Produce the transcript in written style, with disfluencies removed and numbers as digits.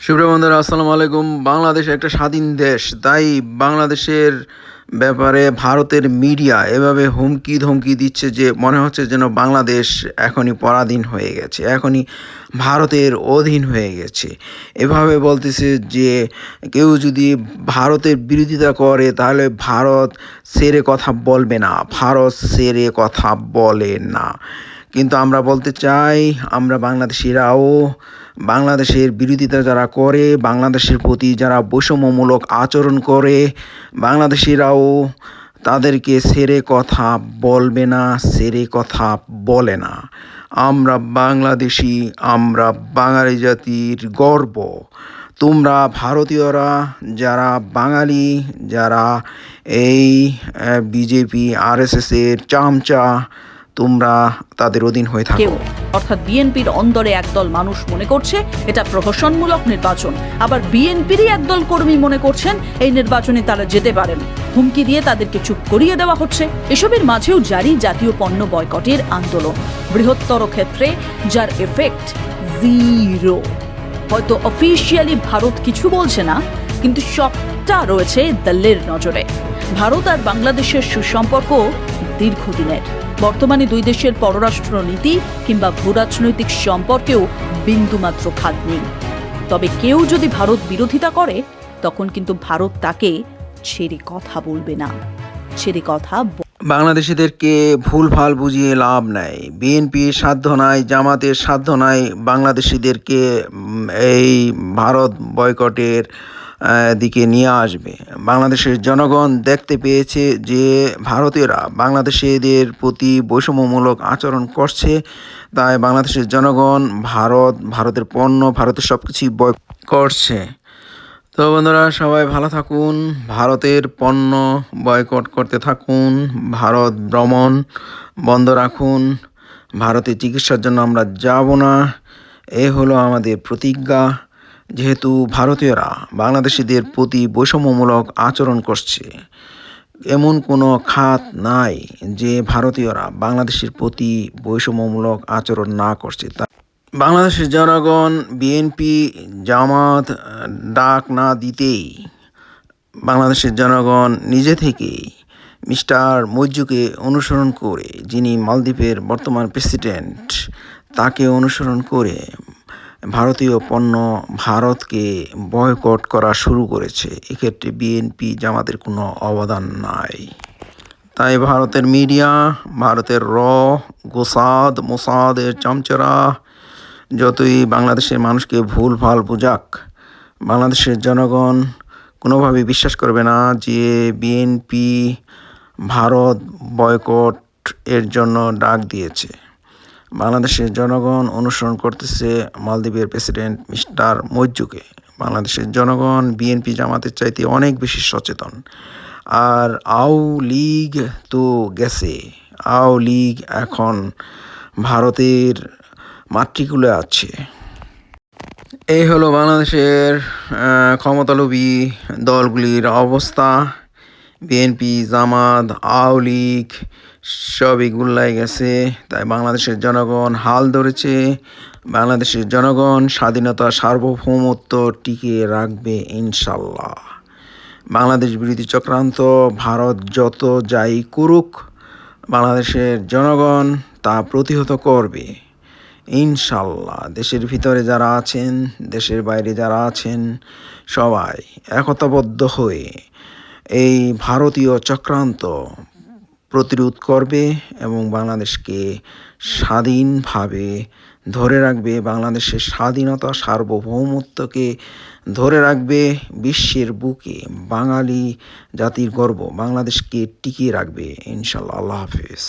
সুপ্রিয় বন্ধুরা, আসসালামু আলাইকুম। বাংলাদেশ একটা স্বাধীন দেশ, তাই বাংলাদেশের ব্যাপারে ভারতের মিডিয়া এভাবে হুমকি ধমকি দিচ্ছে যে মনে হচ্ছে যেন বাংলাদেশ এখনই পরাধীন হয়ে গেছে, এখনই ভারতের অধীন হয়ে গেছে। এভাবে বলতেছে যে কেউ যদি ভারতের বিরোধিতা করে তাহলে ভারত ছেড়ে কথা বলবে না, ভারত ছেড়ে কথা বলে না। কিন্তু আমরা বলতে চাই, আমরা বাংলাদেশিরাও বাংলাদেশের বিরোধিতা যারা করে, বাংলাদেশের প্রতি যারা বৈষম্যমূলক আচরণ করে, বাংলাদেশিরাও তাদেরকে ছেড়ে কথা বলবে না, ছেড়ে কথা বলে না। আমরা বাংলাদেশি, আমরা বাঙালি জাতির গর্ব। তোমরা ভারতীয়রা যারা বাঙালি, যারা এই বিজেপি আরএসএসের চামচা, তোমরা তাদের অধীন হয়ে থাকো। কেউ অর্থাৎ বিএনপির অন্দরে একদল মানুষ মনে করছে এটা প্রহসনমূলক নির্বাচন, আবার বিএনপিরই একদল কর্মী মনে করছেন এই নির্বাচনে তারা যেতে পারেন। হুমকি দিয়ে তাদেরকে চুপ করিয়ে দেওয়া হচ্ছে। এসবের মাঝেও জারি জাতীয় পণ্য বয়কটের আন্দোলন, বৃহত্তর ক্ষেত্রে যার এফেক্ট জিরো। হয়তো অফিসিয়ালি ভারত কিছু বলছে না, কিন্তু সবটা রয়েছে দিল্লির নজরে। ভারত আর বাংলাদেশের সুসম্পর্ক দীর্ঘদিনের। বর্তমানে দুই দেশের পররাষ্ট্র নীতি কিংবা ভূরাজনৈতিক সম্পর্কেও বিন্দুমাত্র খাদ নেই। তবে কেউ যদি ভারত বিরোধিতা করে, তখন কিন্তু ভারত তাকে ছেড়ে কথা বলবে না, ছেড়ে কথা। বাংলাদেশিদেরকে ভুলভাল বুঝিয়ে লাভ নাই। বিএনপির সাধ্য নাই, জামাতের সাধ্য নাই বাংলাদেশিদেরকে এই ভারত বয়কটের দিকে নিয়ে আসবে। বাংলাদেশের জনগণ দেখতে পেয়েছে যে ভারতীয়রা বাংলাদেশিদের প্রতি বৈষম্যমূলক আচরণ করছে, তাই বাংলাদেশের জনগণ ভারতের পণ্য, ভারতের সব কিছুই বয়কট করছে। তো বন্ধুরা, সবাই ভালো থাকুন, ভারতের পণ্য বয়কট করতে থাকুন, ভারত ভ্রমণ বন্ধ রাখুন, ভারতে চিকিৎসার জন্য আমরা যাব না, এ হলো আমাদের প্রতিজ্ঞা। যেহেতু ভারতীয়রা বাংলাদেশিদের প্রতি বৈষম্যমূলক আচরণ করছে, এমন কোনো খাত নাই যে ভারতীয়রা বাংলাদেশের প্রতি বৈষম্যমূলক আচরণ না করছে। বাংলাদেশের জনগণ বিএনপি জামাত ডাক না দিতেই বাংলাদেশের জনগণ নিজে থেকেই মিস্টার মইজুকে অনুসরণ করে, যিনি মালদ্বীপের বর্তমান প্রেসিডেন্ট, তাকে অনুসরণ করে ভারতীয় পণ্য ভারতকে বয়কট করা শুরু করেছে। এক্ষেত্রে বিএনপি জামাতের কোনো অবদান নাই। তাই ভারতের মিডিয়া, ভারতের মোসাদের চামচারা যতই বাংলাদেশের মানুষকে ভুলভাল বুঝাক, বাংলাদেশের জনগণ কোনোভাবে বিশ্বাস করবে না যে বিএনপি ভারত বয়কট এর জন্য ডাক দিয়েছে। বাংলাদেশের জনগণ অনুসরণ করতেছে মালদ্বীপের প্রেসিডেন্ট মিস্টার মইজুকে। বাংলাদেশের জনগণ বিএনপি জামাতের চাইতে অনেক বেশি সচেতন। আর লীগ তো গেছে, লীগ এখন ভারতের মাতৃকুলে আছে। এই হলো বাংলাদেশের ক্ষমতালোভী দলগুলির অবস্থা। বিএনপি, জামাত, লীগ সবই গুল্লায় গেছে। তাই বাংলাদেশের জনগণ হাল ধরেছে। বাংলাদেশের জনগণ স্বাধীনতা, সার্বভৌমত্ব টিকিয়ে রাখবে ইনশাল্লাহ। বাংলাদেশ বিরোধী চক্রান্ত ভারত যত যাই করুক, বাংলাদেশের জনগণ তা প্রতিহত করবে ইনশাল্লাহ। দেশের ভিতরে যারা আছেন, দেশের বাইরে যারা আছেন, সবাই একতাবদ্ধ হয়ে এই ভারতীয় চক্রান্ত প্রতিরোধ করবে এবং বাংলাদেশকে স্বাধীনভাবে ধরে রাখবে, বাংলাদেশের স্বাধীনতা, সার্বভৌমত্বকে ধরে রাখবে। বিশ্বের বুকে বাঙালি জাতির গর্ব বাংলাদেশকে টিকিয়ে রাখবে ইনশাল্লাহ। আল্লাহ হাফেজ।